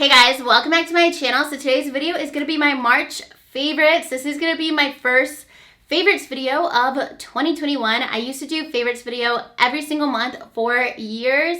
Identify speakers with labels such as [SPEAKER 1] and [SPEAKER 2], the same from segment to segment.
[SPEAKER 1] Hey guys, welcome back to my channel. So today's video is going to be my March favorites. This is going to be my first favorites video of 2021. I used to do favorites video every single month for years,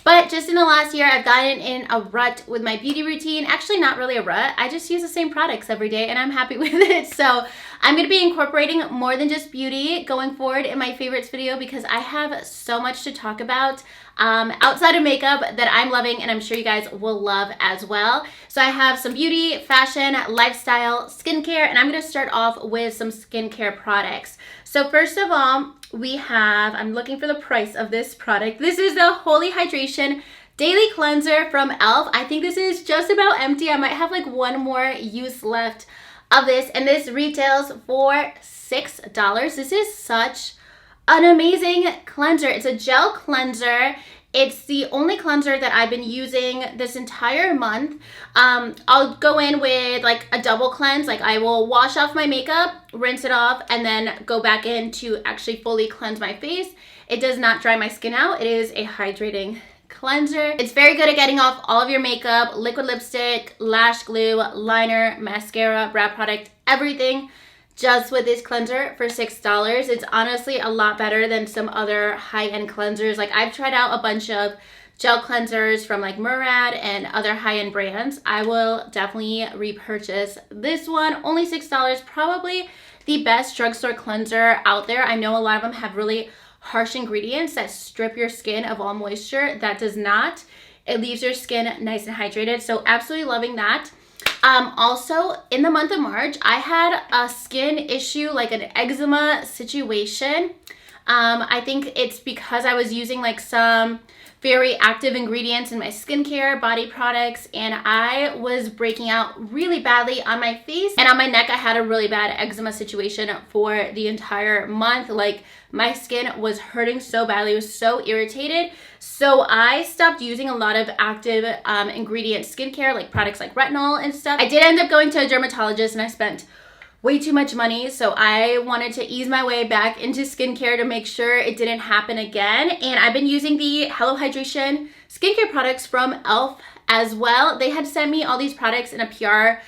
[SPEAKER 1] but just in the last year I've gotten in a rut with my beauty routine. Actually not really a rut, I just use the same products every day and I'm happy with it. So I'm going to be incorporating more than just beauty going forward in my favorites video because I have so much to talk about outside of makeup that I'm loving and I'm sure you guys will love as well. So I have some beauty, fashion, lifestyle, skincare, and I'm going to start off with some skincare products. So first of all, we have, I'm looking for the price of this product. This is the Holy Hydration Daily Cleanser from e.l.f. I think this is just about empty. I might have like one more use left of this, and this retails for $6. This is such an amazing cleanser. It's a gel cleanser. It's the only cleanser that I've been using this entire month. I'll go in with like a double cleanse. Like I will wash off my makeup, rinse it off, and then go back in to actually fully cleanse my face. It does not dry my skin out. It is a hydrating cleanser. It's very good at getting off all of your makeup, liquid lipstick, lash glue, liner, mascara, brow product, everything. Just with this cleanser for $6. It's honestly a lot better than some other high-end cleansers. Like I've tried out a bunch of gel cleansers from like Murad and other high-end brands. I will definitely repurchase this one. Only $6, probably the best drugstore cleanser out there. I know a lot of them have really harsh ingredients that strip your skin of all moisture. That does not. It leaves your skin nice and hydrated. So absolutely loving that. Also, in the month of March, I had a skin issue, like an eczema situation. I think it's because I was using like some very active ingredients in my skincare, body products, and I was breaking out really badly on my face and on my neck. I had a really bad eczema situation for the entire month. Like my skin was hurting so badly. It was so irritated. So I stopped using a lot of active ingredient skincare, like products like retinol and stuff. I did end up going to a dermatologist and I spent way too much money, so I wanted to ease my way back into skincare to make sure it didn't happen again. And I've been using the Hello Hydration skincare products from e.l.f. as well. They had sent me all these products in a PR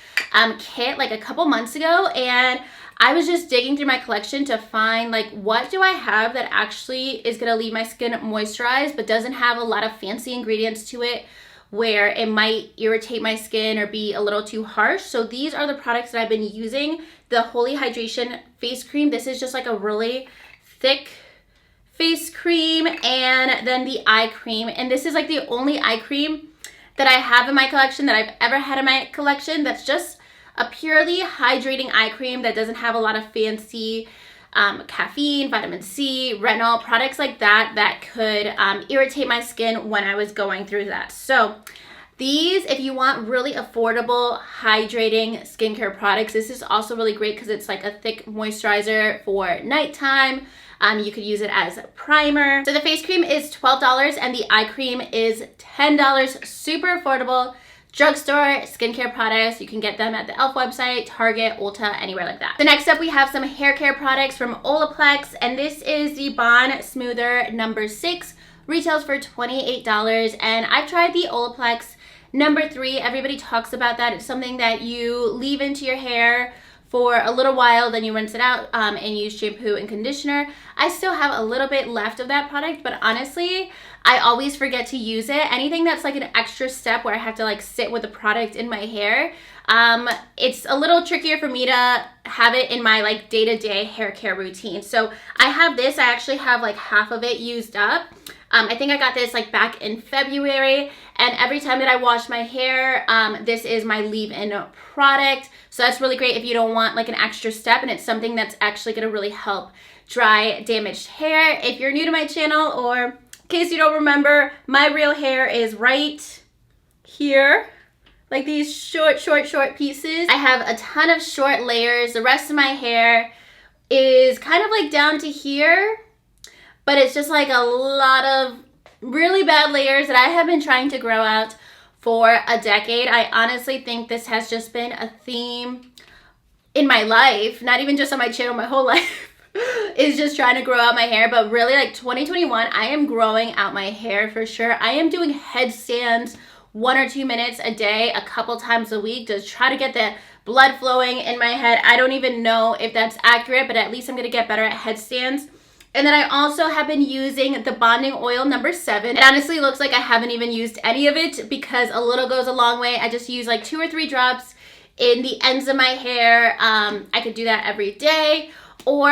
[SPEAKER 1] kit like a couple months ago, and I was just digging through my collection to find like what do I have that actually is going to leave my skin moisturized but doesn't have a lot of fancy ingredients to it where it might irritate my skin or be a little too harsh. So these are the products that I've been using. The Holy Hydration face cream. This is just like a really thick face cream, and then the eye cream. And this is like the only eye cream that I have in my collection, that I've ever had in my collection, that's just a purely hydrating eye cream that doesn't have a lot of fancy caffeine, vitamin C, retinol, products like that that could irritate my skin when I was going through that. So these, if you want really affordable hydrating skincare products, this is also really great because it's like a thick moisturizer for nighttime. You could use it as a primer. So the face cream is $12 and the eye cream is $10. Super affordable drugstore skincare products. You can get them at the e.l.f. website, Target, Ulta, anywhere like that. So next up we have some hair care products from Olaplex, and this is the Bond Smoother number 6. Retails for $28, and I've tried the Olaplex number 3. Everybody talks about that. It's something that you leave into your hair for a little while, then you rinse it out and use shampoo and conditioner. I still have a little bit left of that product, but honestly, I always forget to use it. Anything that's like an extra step where I have to like sit with the product in my hair, it's a little trickier for me to have it in my like day-to-day hair care routine. So I have this. I actually have like half of it used up. I think I got this like back in February, and every time that I wash my hair, this is my leave-in product. So that's really great if you don't want like an extra step, and it's something that's actually going to really help dry damaged hair. If you're new to my channel, or in case you don't remember, my real hair is right here. Like these short pieces. I have a ton of short layers. The rest of my hair is kind of like down to here, but it's just like a lot of really bad layers that I have been trying to grow out for a decade. I honestly think this has just been a theme in my life, not even just on my channel, my whole life. Is just trying to grow out my hair. But really, like 2021, I am growing out my hair for sure. I am doing headstands 1 or 2 minutes a day, a couple times a week, to try to get the blood flowing in my head. I don't even know if that's accurate, but at least I'm gonna get better at headstands. And then I also have been using the bonding oil number 7. It honestly looks like I haven't even used any of it because a little goes a long way. I just use like 2 or 3 drops in the ends of my hair. I could do that every day. Or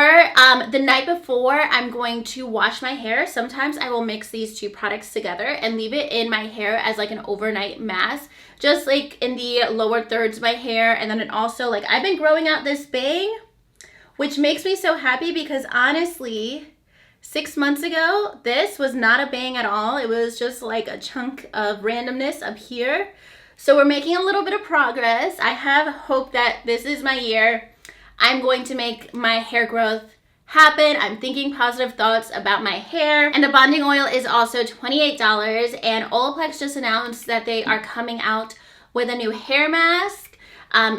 [SPEAKER 1] the night before I'm going to wash my hair, sometimes I will mix these 2 products together and leave it in my hair as like an overnight mask, just like in the lower thirds of my hair. And then it also, like, I've been growing out this bang, which makes me so happy because honestly, 6 months ago, this was not a bang at all. It was just like a chunk of randomness up here. So we're making a little bit of progress. I have hope that this is my year. I'm going to make my hair growth happen. I'm thinking positive thoughts about my hair. And the bonding oil is also $28. And Olaplex just announced that they are coming out with a new hair mask.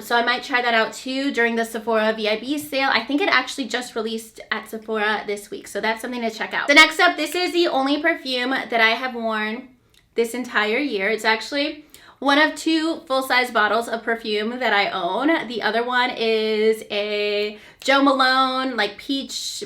[SPEAKER 1] So I might try that out too during the Sephora VIB sale. I think it actually just released at Sephora this week, so that's something to check out. So next up, this is the only perfume that I have worn this entire year. It's actually one of 2 full-size bottles of perfume that I own. The other one is a Jo Malone, like peach,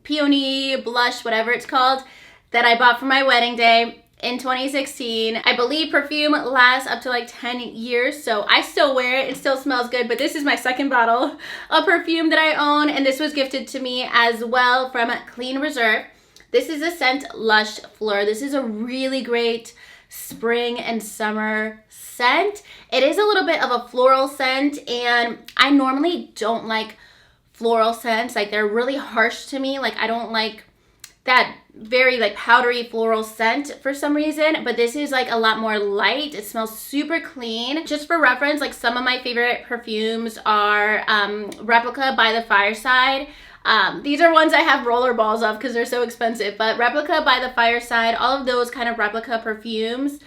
[SPEAKER 1] peony, blush, whatever it's called, that I bought for my wedding day in 2016. I believe perfume lasts up to like 10 years, so I still wear it. It still smells good, but this is my second bottle of perfume that I own, and this was gifted to me as well from Clean Reserve. This is a scent Lush Fleur. This is a really great spring and summer scent. It is a little bit of a floral scent, and I normally don't like floral scents. Like, they're really harsh to me. Like, I don't like that very like powdery floral scent for some reason, but this is like a lot more light. It smells super clean. Just for reference, like, some of my favorite perfumes are Replica by the Fireside. These are ones I have roller balls of because they're so expensive, but Replica by the Fireside, all of those kind of replica perfumes,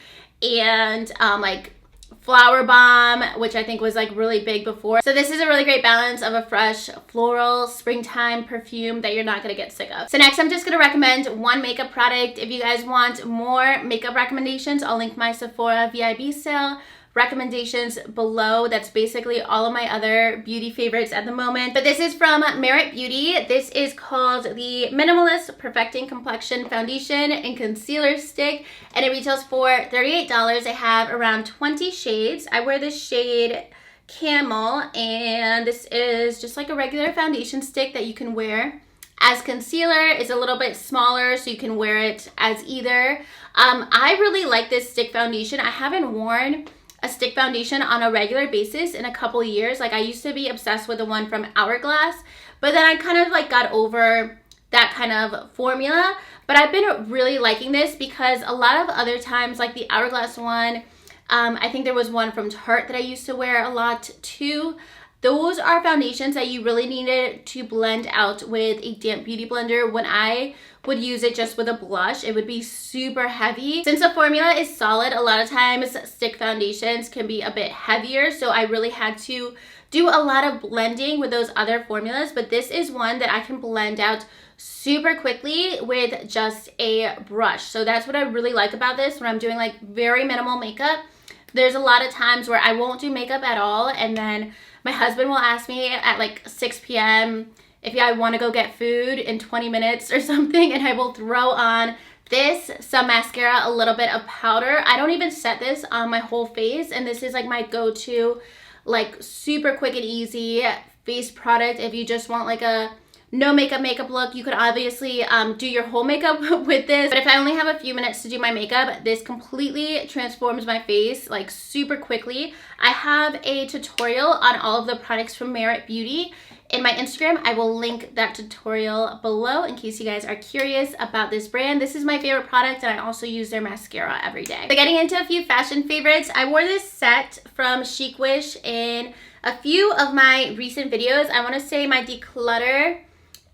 [SPEAKER 1] and like Flower Bomb, which I think was like really big before. So this is a really great balance of a fresh floral springtime perfume that you're not gonna get sick of. So next, I'm just gonna recommend one makeup product. If you guys want more makeup recommendations, I'll link my Sephora VIB sale recommendations below. That's basically all of my other beauty favorites at the moment. But this is from Merit Beauty. This is called the Minimalist Perfecting Complexion Foundation and Concealer Stick, and it retails for $38. I have around 20 shades. I wear this shade Camel, and this is just like a regular foundation stick that you can wear as concealer. It's a little bit smaller, so you can wear it as either. I really like this stick foundation. I haven't worn a stick foundation on a regular basis in a couple of years. Like, I used to be obsessed with the one from Hourglass, but then I kind of like got over that kind of formula. But I've been really liking this because a lot of other times, like the Hourglass one, I think there was one from Tarte that I used to wear a lot too. Those are foundations that you really needed to blend out with a damp beauty blender. When I would use it just with a blush, it would be super heavy. Since the formula is solid, a lot of times stick foundations can be a bit heavier, so I really had to do a lot of blending with those other formulas. But this is one that I can blend out super quickly with just a brush. So that's what I really like about this when I'm doing like very minimal makeup. There's a lot of times where I won't do makeup at all, and then my husband will ask me at like 6 p.m. if I want to go get food in 20 minutes or something, and I will throw on this, some mascara, a little bit of powder. I don't even set this on my whole face, and this is like my go-to, like super quick and easy face product. If you just want like a no makeup look, you could obviously do your whole makeup with this, but if I only have a few minutes to do my makeup, this completely transforms my face like super quickly. I have a tutorial on all of the products from Merit Beauty in my Instagram. I will link that tutorial below in case you guys are curious about this brand. This is my favorite product, and I also use their mascara every day. So getting into a few fashion favorites, I wore this set from Chic Wish in a few of my recent videos. I want to say my declutter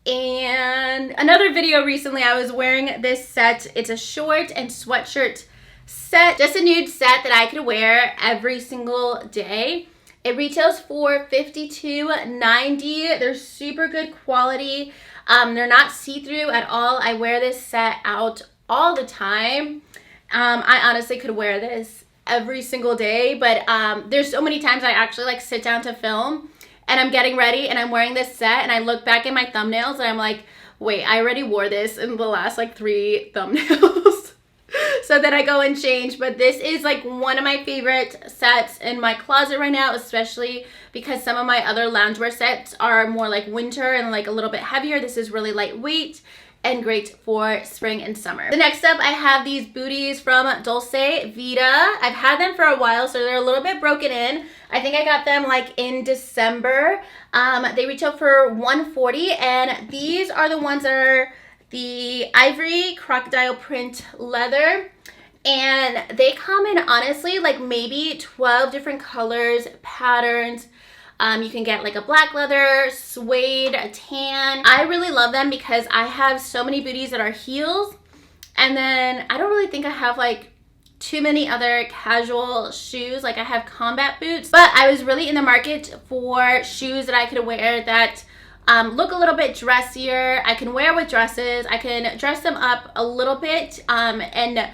[SPEAKER 1] and another video recently. I was wearing this set. It's a short and sweatshirt set, just a nude set that I could wear every single day. It retails for $52.90. They're super good quality. They're not see-through at all. I wear this set out all the time. I honestly could wear this every single day, but there's so many times I actually like sit down to film and I'm getting ready and I'm wearing this set and I look back at my thumbnails and I'm like, wait, I already wore this in the last like 3 thumbnails. So then I go and change, but this is like one of my favorite sets in my closet right now, especially because some of my other loungewear sets are more like winter and like a little bit heavier. This is really lightweight and great for spring and summer. The next up, I have these Booties from Dulce Vita. I've had them for a while, so they're a little bit broken in. I think I got them like in December. They retail for $140, and these are the ones that are the ivory crocodile print leather. And they come in, honestly, like maybe 12 different colors, patterns. You can get like a black leather, suede, a tan. I really love them because I have so many Booties that are heels. And then I don't really think I have like too many other casual shoes. Like I have combat boots, but I was really in the market for shoes that I could wear that look a little bit dressier. I can wear with dresses. I can dress them up a little bit and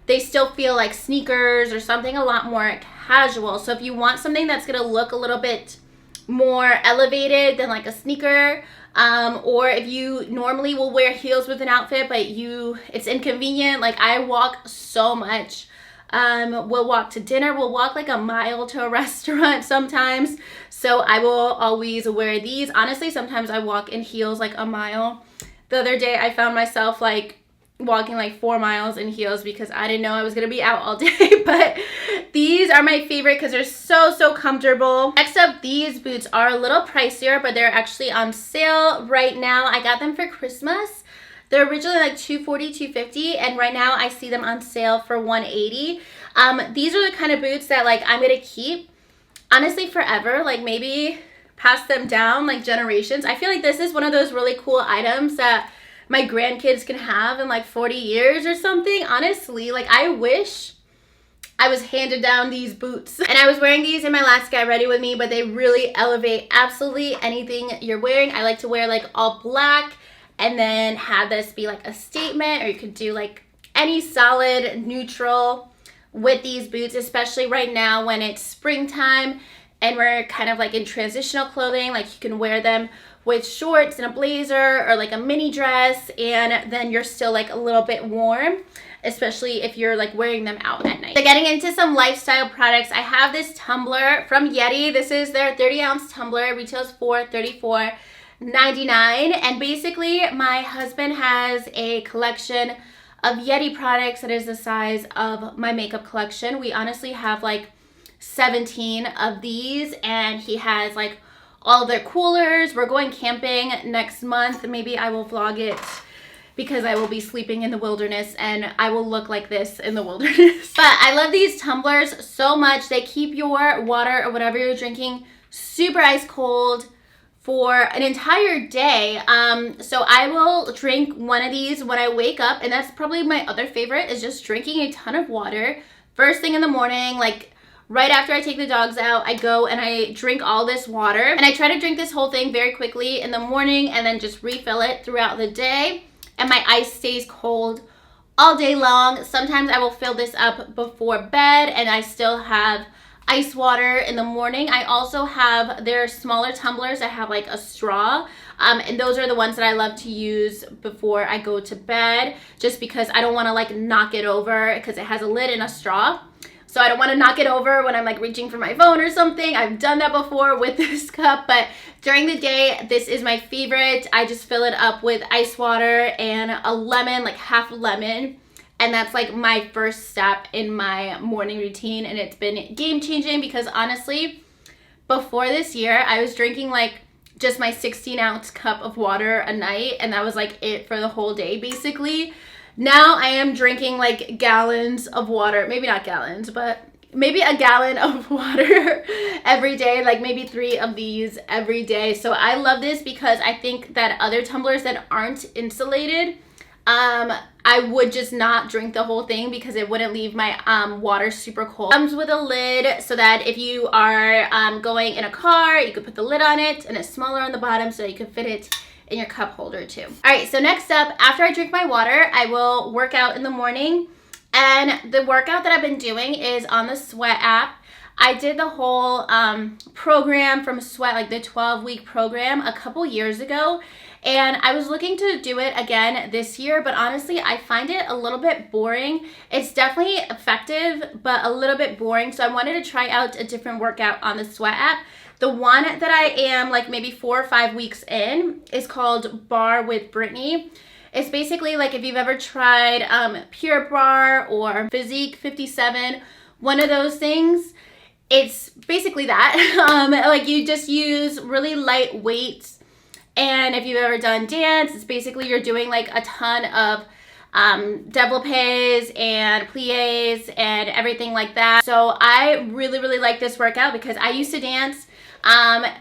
[SPEAKER 1] they still feel like sneakers or something a lot more casual. So if you want something that's gonna look a little bit more elevated than like a sneaker, or if you normally will wear heels with an outfit but it's inconvenient, like I walk so much. We'll walk to dinner, we'll walk like a mile to a restaurant sometimes, so I will always wear these. Honestly, sometimes I walk in heels like a mile. The other day I found myself like walking like 4 miles in heels because I didn't know I was gonna be out all day. But these are my favorite because they're so comfortable. Next up, these boots are a little pricier, but they're actually on sale right now. I got them for Christmas. They're originally like $240, $250, and right now I see them on sale for $180. These are the kind of boots that like I'm gonna keep honestly forever, like maybe pass them down like generations. I feel like this is one of those really cool items that my grandkids can have in like 40 years or something. Honestly, like I wish I was handed down these boots. And I was wearing these in my last Get Ready With Me, but they really elevate absolutely anything you're wearing. I like to wear like all black and then have this be like a statement, or you could do like any solid neutral with these boots, especially right now when it's springtime and we're kind of like in transitional clothing. Like you can wear them with shorts and a blazer or like a mini dress, and then you're still like a little bit warm, especially if you're like wearing them out at night. So getting into some lifestyle products, I have this tumbler from Yeti. This is their 30-ounce tumbler. It retails for $34.99, and basically my husband has a collection of Yeti products that is the size of my makeup collection. We honestly have like 17 of these, and he has like all their coolers. We're going camping next month. Maybe I will vlog it because I will be sleeping in the wilderness and I will look like this in the wilderness. But I love these tumblers so much. They keep your water or whatever you're drinking super ice cold for an entire day. So I will drink one of these when I wake up, and that's probably my other favorite, is just drinking a ton of water first thing in the morning. Like right after I take the dogs out, I go and I drink all this water, and I try to drink this whole thing very quickly in the morning and then just refill it throughout the day, and my ice stays cold all day long. Sometimes I will fill this up before bed and I still have ice water in the morning. I also have their smaller tumblers that have like a straw, and those are the ones that I love to use before I go to bed, just because I don't want to like knock it over because it has a lid and a straw. So I don't want to knock it over when I'm like reaching for my phone or something. I've done that before with this cup, but during the day, this is my favorite. I just fill it up with ice water and a lemon, like half a lemon. And that's like my first step in my morning routine. And it's been game changing because honestly, before this year, I was drinking like just my 16-ounce cup of water a night. And that was like it for the whole day, basically. Now I am drinking like gallons of water, maybe not gallons, but maybe a gallon of water every day, like maybe 3 of these every day. So I love this because I think that other tumblers that aren't insulated, I would just not drink the whole thing because it wouldn't leave my water super cold. It comes with a lid so that if you are going in a car, you could put the lid on it, and it's smaller on the bottom so that you can fit it in your cup holder too. All right, so next up, after I drink my water, I will work out in the morning, And the workout that I've been doing is on the Sweat app. I did the whole program from Sweat, like the 12-week program a couple years ago. And I was looking to do it again this year, but honestly, I find it a little bit boring. It's definitely effective, but a little bit boring. So I wanted to try out a different workout on the Sweat app. The one that I am like maybe 4 or 5 weeks in is called Bar with Brittany. It's basically like if you've ever tried Pure Bar or Physique 57, one of those things. It's basically that. Like you just use really light weights. And if you've ever done dance, it's basically you're doing like a ton of développés and pliés and everything like that. So I really, really like this workout because I used to dance.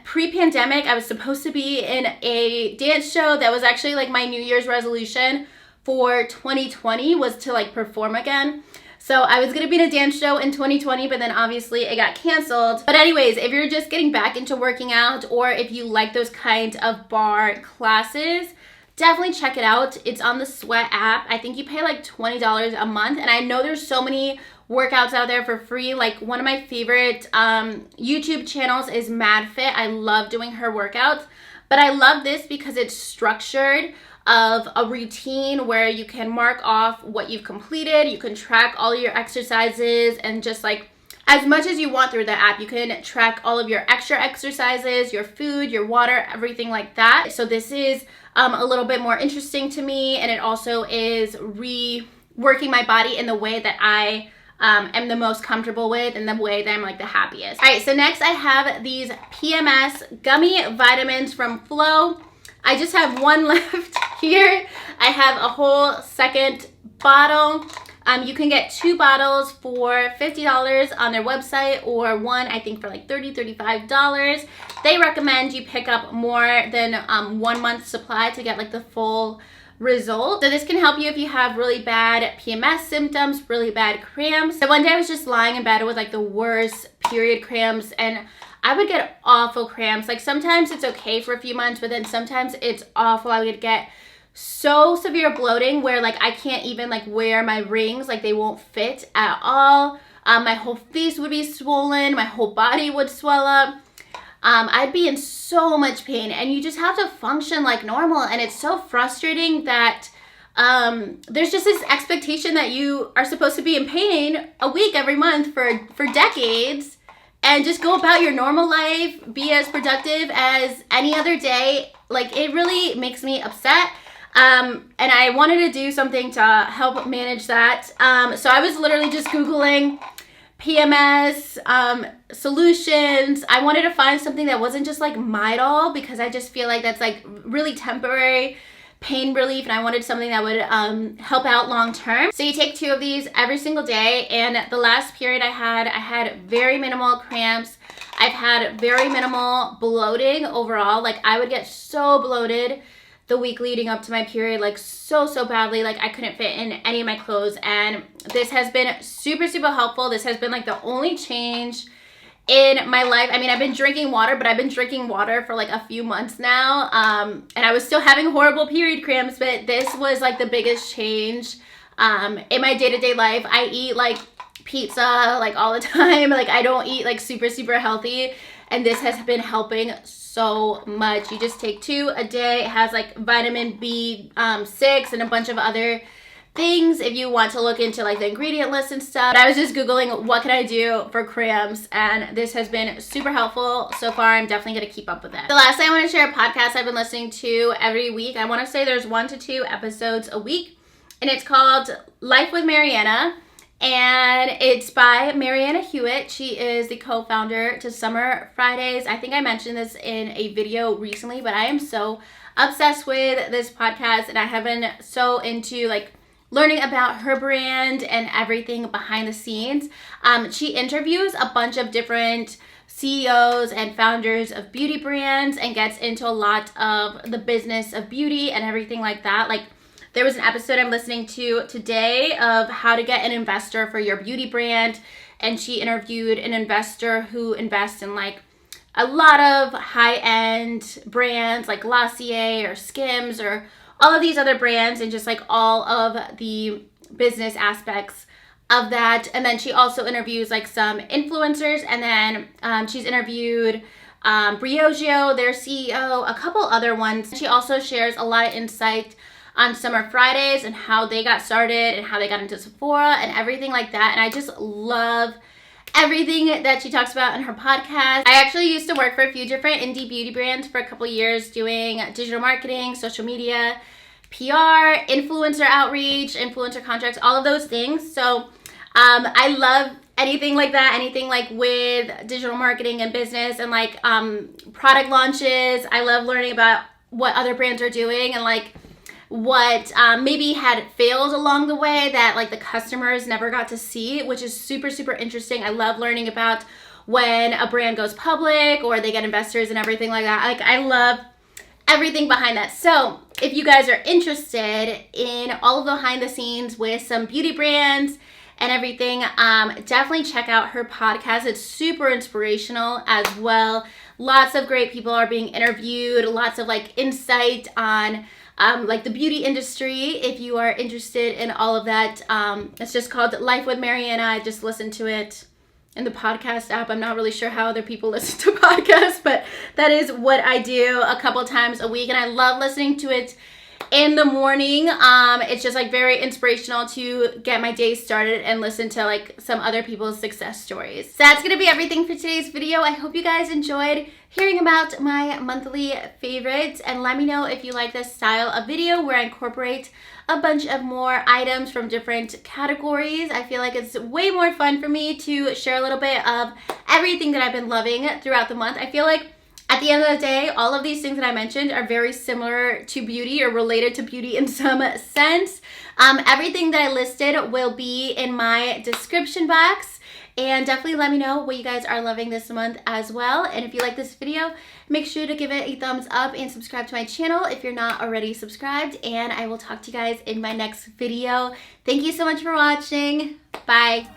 [SPEAKER 1] Pre-pandemic, I was supposed to be in a dance show that was actually like my New Year's resolution for 2020 was to like perform again. So I was going to be in a dance show in 2020, but then obviously it got canceled. But anyways, if you're just getting back into working out or if you like those kinds of bar classes, definitely check it out. It's on the Sweat app. I think you pay like $20 a month. And I know there's so many workouts out there for free. Like one of my favorite YouTube channels is MadFit. I love doing her workouts. But I love this because it's structured of a routine where you can mark off what you've completed. You can track all your exercises and just like as much as you want through the app. You can track all of your extra exercises, your food, your water, everything like that. So this is a little bit more interesting to me, and it also is reworking my body in the way that I am the most comfortable with and the way that I'm like the happiest. All right, so next I have these PMS Gummy Vitamins from Flow. I just have one left here. I have a whole second bottle. You can get 2 bottles for $50 on their website, or one I think for like $30, $35. They recommend you pick up more than 1 month's supply to get like the full result. So this can help you if you have really bad PMS symptoms, really bad cramps. So one day I was just lying in bed with like the worst period cramps, and I would get awful cramps. Like sometimes it's okay for a few months, but then sometimes it's awful. I would get so severe bloating where like I can't even like wear my rings. Like they won't fit at all. My whole face would be swollen. My whole body would swell up. I'd be in so much pain, and you just have to function like normal. And it's so frustrating that there's just this expectation that you are supposed to be in pain a week every month for decades. And just go about your normal life, be as productive as any other day. Like, it really makes me upset. And I wanted to do something to help manage that. So I was literally just Googling PMS solutions. I wanted to find something that wasn't just like Midol, because I just feel like that's like really temporary pain relief, and I wanted something that would help out long term. So you take 2 of these every single day, and the last period I had very minimal cramps. I've had very minimal bloating overall. Like I would get so bloated the week leading up to my period, like so badly, like I couldn't fit in any of my clothes. And this has been super helpful. This has been like the only change in my life. I mean, I've been drinking water, but I've been drinking water for like a few months now. And I was still having horrible period cramps, but this was like the biggest change in my day-to-day life. I eat like pizza like all the time. Like I don't eat like super healthy. And this has been helping so much. You just take 2 a day. It has like vitamin B6 and a bunch of other things if you want to look into like the ingredient list and stuff. But I was just Googling what can I do for cramps, and this has been super helpful so far. I'm definitely going to keep up with it. The last thing I want to share a podcast I've been listening to every week. I want to say there's 1 to 2 episodes a week, and it's called Life with Mariana, and it's by Mariana Hewitt. She is the co-founder to Summer Fridays. I think I mentioned this in a video recently, but I am so obsessed with this podcast, and I have been so into like learning about her brand and everything behind the scenes. She interviews a bunch of different CEOs and founders of beauty brands and gets into a lot of the business of beauty and everything like that. Like there was an episode I'm listening to today of how to get an investor for your beauty brand, and she interviewed an investor who invests in like a lot of high-end brands like Glossier or Skims or all of these other brands, and just like all of the business aspects of that. And then she also interviews like some influencers, and then she's interviewed Briogeo, their CEO, a couple other ones. She also shares a lot of insight on Summer Fridays and how they got started and how they got into Sephora and everything like that. And I just love everything that she talks about in her podcast. I actually used to work for a few different indie beauty brands for a couple years doing digital marketing, social media, PR, influencer outreach, influencer contracts, all of those things. So I love anything like that, anything like with digital marketing and business and like product launches. I love learning about what other brands are doing and like what maybe had failed along the way that like the customers never got to see, which is super, super interesting. I love learning about when a brand goes public or they get investors and everything like that. Like I love everything behind that. So if you guys are interested in all of the behind the scenes with some beauty brands and everything, definitely check out her podcast. It's super inspirational as well. Lots of great people are being interviewed, lots of like insight on like the beauty industry. If you are interested in all of that, it's just called Life with Mariana. I just listened to it in the podcast app. I'm not really sure how other people listen to podcasts, but that is what I do a couple times a week, and I love listening to it in the morning. It's just like very inspirational to get my day started and listen to like some other people's success stories. So that's gonna be everything for today's video. I hope you guys enjoyed hearing about my monthly favorites, and let me know if you like this style of video where I incorporate a bunch of more items from different categories. I feel like it's way more fun for me to share a little bit of everything that I've been loving throughout the month. I feel like at the end of the day, all of these things that I mentioned are very similar to beauty or related to beauty in some sense. Everything that I listed will be in my description box, and definitely let me know what you guys are loving this month as well. And if you like this video, make sure to give it a thumbs up and subscribe to my channel if you're not already subscribed, and I will talk to you guys in my next video. Thank you so much for watching. Bye.